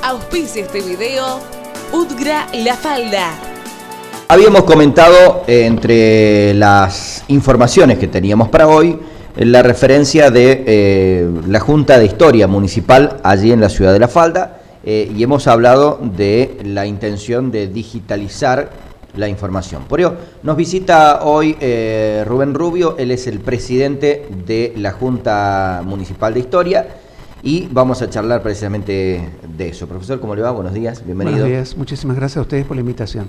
Auspicia este video Udgra La Falda. Habíamos comentado entre las informaciones que teníamos para hoy la referencia de la Junta de Historia Municipal allí en la ciudad de La Falda y hemos hablado de la intención de digitalizar la información. Por ello nos visita hoy Rubén Rubio, él es el presidente de la Junta Municipal de Historia y vamos a charlar precisamente de eso. Profesor, ¿cómo le va? Buenos días, bienvenido. Buenos días, muchísimas gracias a ustedes por la invitación.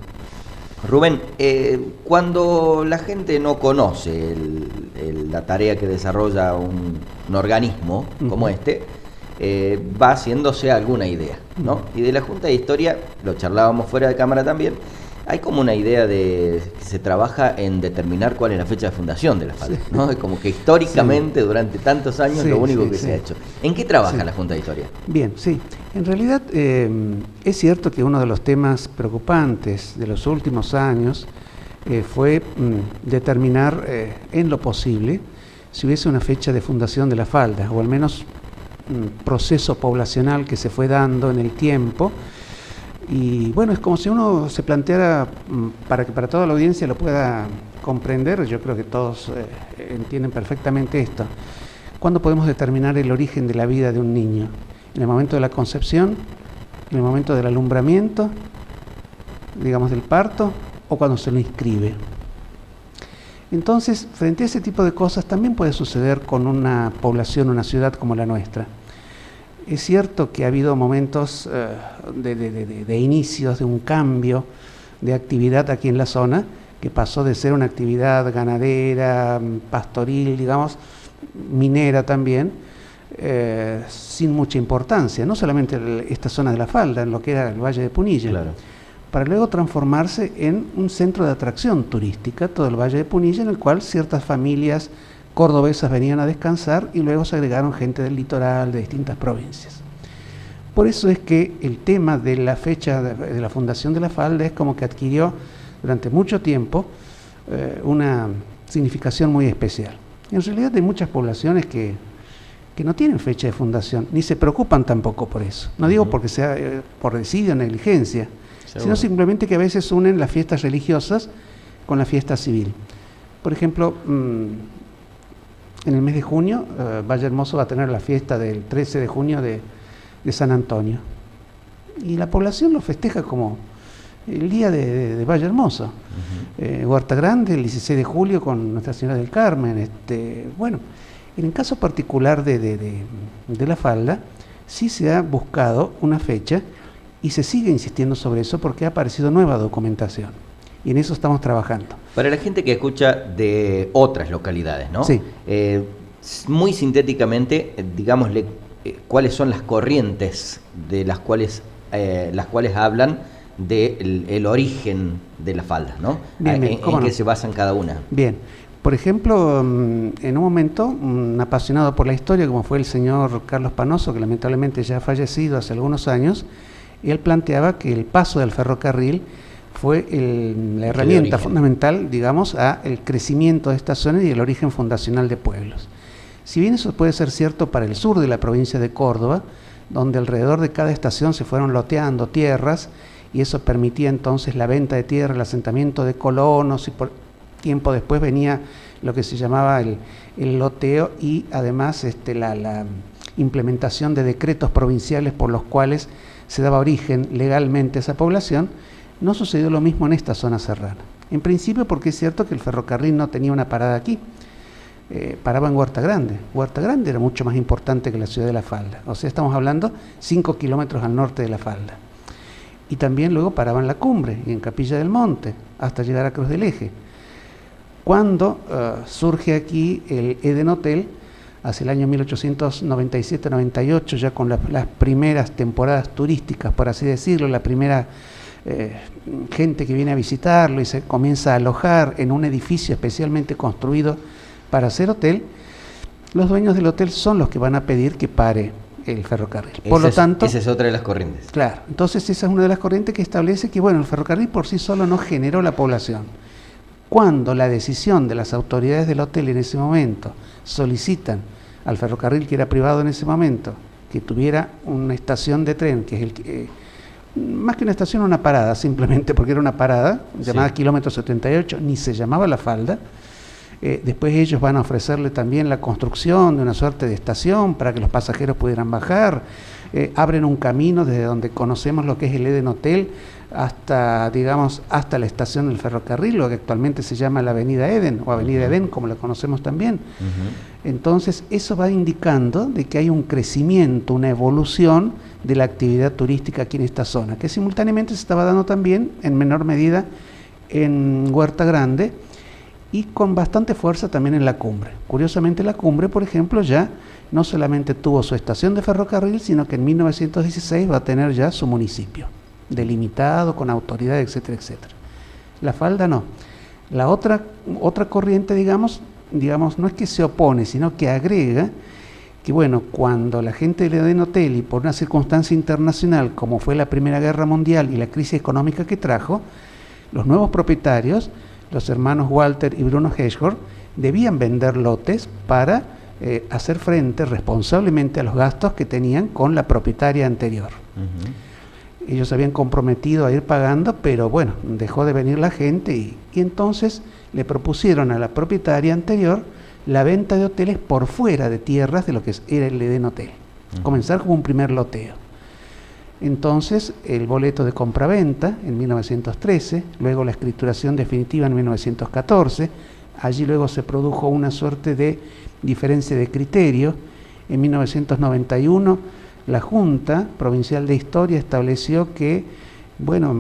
Rubén, cuando la gente no conoce la tarea que desarrolla un organismo como este, va haciéndose alguna idea, ¿no? Y de la Junta de Historia, lo charlábamos fuera de cámara también, hay como una idea de que se trabaja en determinar cuál es la fecha de fundación de la Falda, ¿no? Es como que históricamente durante tantos años lo único que se ha hecho. ¿En qué trabaja la Junta de Historia? Bien, sí. En realidad es cierto que uno de los temas preocupantes de los últimos años fue determinar en lo posible si hubiese una fecha de fundación de la Falda, o al menos un proceso poblacional que se fue dando en el tiempo. Y bueno, es como si uno se planteara, para que para toda la audiencia lo pueda comprender, yo creo que todos entienden perfectamente esto. ¿Cuándo podemos determinar el origen de la vida de un niño? ¿En el momento de la concepción? ¿En el momento del alumbramiento? Digamos, del parto, o cuando se lo inscribe. Entonces, frente a ese tipo de cosas también puede suceder con una población, una ciudad como la nuestra. Es cierto que ha habido momentos de inicios de un cambio de actividad aquí en la zona, que pasó de ser una actividad ganadera, pastoril, digamos, minera también, sin mucha importancia, no solamente esta zona de la Falda, en lo que era el Valle de Punilla, claro, para luego transformarse en un centro de atracción turística, todo el Valle de Punilla, en el cual ciertas familias cordobesas venían a descansar y luego se agregaron gente del litoral, de distintas provincias. Por eso es que el tema de la fecha de la fundación de la Falda es como que adquirió durante mucho tiempo una significación muy especial. En realidad hay muchas poblaciones que no tienen fecha de fundación, ni se preocupan tampoco por eso. No digo porque sea por desidia o negligencia, sino simplemente que a veces unen las fiestas religiosas con la fiesta civil. Por ejemplo, en el mes de junio, Valle Hermoso va a tener la fiesta del 13 de junio de San Antonio. Y la población lo festeja como el día de Valle Hermoso. Huerta Grande, el 16 de julio con Nuestra Señora del Carmen. Bueno, en el caso particular de la Falda, sí se ha buscado una fecha y se sigue insistiendo sobre eso porque ha aparecido nueva documentación. Y en eso estamos trabajando. Para la gente que escucha de otras localidades, ¿no? Sí. Muy sintéticamente, digámosle, ¿cuáles son las corrientes de las cuales hablan del origen de la Falda, ¿no? Bien, ¿En qué se basan cada una? Bien. Por ejemplo, en un momento, un apasionado por la historia, como fue el señor Carlos Panoso, que lamentablemente ya ha fallecido hace algunos años, él planteaba que el paso del ferrocarril fue la herramienta fundamental, digamos, al crecimiento de esta zona y el origen fundacional de pueblos. Si bien eso puede ser cierto para el sur de la provincia de Córdoba, donde alrededor de cada estación se fueron loteando tierras, y eso permitía entonces la venta de tierra, el asentamiento de colonos, y por tiempo después venía lo que se llamaba el loteo y además la implementación de decretos provinciales por los cuales se daba origen legalmente a esa población. No sucedió lo mismo en esta zona serrana. En principio porque es cierto que el ferrocarril no tenía una parada aquí, paraba en Huerta Grande. Huerta Grande era mucho más importante que la ciudad de La Falda, o sea, estamos hablando 5 kilómetros al norte de La Falda. Y también luego paraba en La Cumbre y en Capilla del Monte, hasta llegar a Cruz del Eje. Cuando surge aquí el Eden Hotel, hacia el año 1897-98, ya con las primeras temporadas turísticas, por así decirlo, la primera gente que viene a visitarlo y se comienza a alojar en un edificio especialmente construido para hacer hotel, los dueños del hotel son los que van a pedir que pare el ferrocarril. Por lo tanto, esa es otra de las corrientes. Claro, entonces esa es una de las corrientes que establece que, bueno, el ferrocarril por sí solo no generó la población. Cuando la decisión de las autoridades del hotel en ese momento solicitan al ferrocarril, que era privado en ese momento, que tuviera una estación de tren, que es el que, más que una estación, una parada, simplemente porque era una parada, llamada Kilómetro 78, ni se llamaba La Falda. Después ellos van a ofrecerle también la construcción de una suerte de estación para que los pasajeros pudieran bajar. Abren un camino desde donde conocemos lo que es el Eden Hotel hasta, digamos, hasta la estación del ferrocarril, lo que actualmente se llama la Avenida Eden o Avenida Edén, como la conocemos también. Entonces, eso va indicando de que hay un crecimiento, una evolución de la actividad turística aquí en esta zona, que simultáneamente se estaba dando también, en menor medida, en Huerta Grande, y con bastante fuerza también en la Cumbre. Curiosamente, la Cumbre, por ejemplo, ya no solamente tuvo su estación de ferrocarril, sino que en 1916 va a tener ya su municipio, delimitado, con autoridad, etcétera, etcétera. La Falda no. La otra corriente, digamos, no es que se opone, sino que agrega que, bueno, cuando la gente del Eden Hotel, y por una circunstancia internacional, como fue la Primera Guerra Mundial y la crisis económica que trajo, los nuevos propietarios, los hermanos Walter y Bruno Heschor, debían vender lotes para hacer frente responsablemente a los gastos que tenían con la propietaria anterior. Ellos habían comprometido a ir pagando, pero bueno, dejó de venir la gente y entonces le propusieron a la propietaria anterior la venta de hoteles por fuera de tierras de lo que era el Eden Hotel. Comenzar como un primer loteo. Entonces, el boleto de compraventa en 1913, luego la escrituración definitiva en 1914, allí luego se produjo una suerte de diferencia de criterio. En 1991, la Junta Provincial de Historia estableció que, bueno,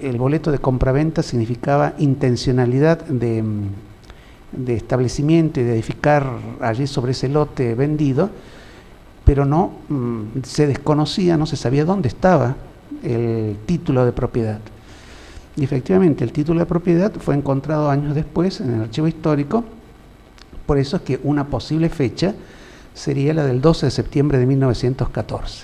el boleto de compraventa significaba intencionalidad de establecimiento y de edificar allí sobre ese lote vendido, pero no se desconocía, no se sabía dónde estaba el título de propiedad. Y efectivamente el título de propiedad fue encontrado años después en el archivo histórico, por eso es que una posible fecha sería la del 12 de septiembre de 1914.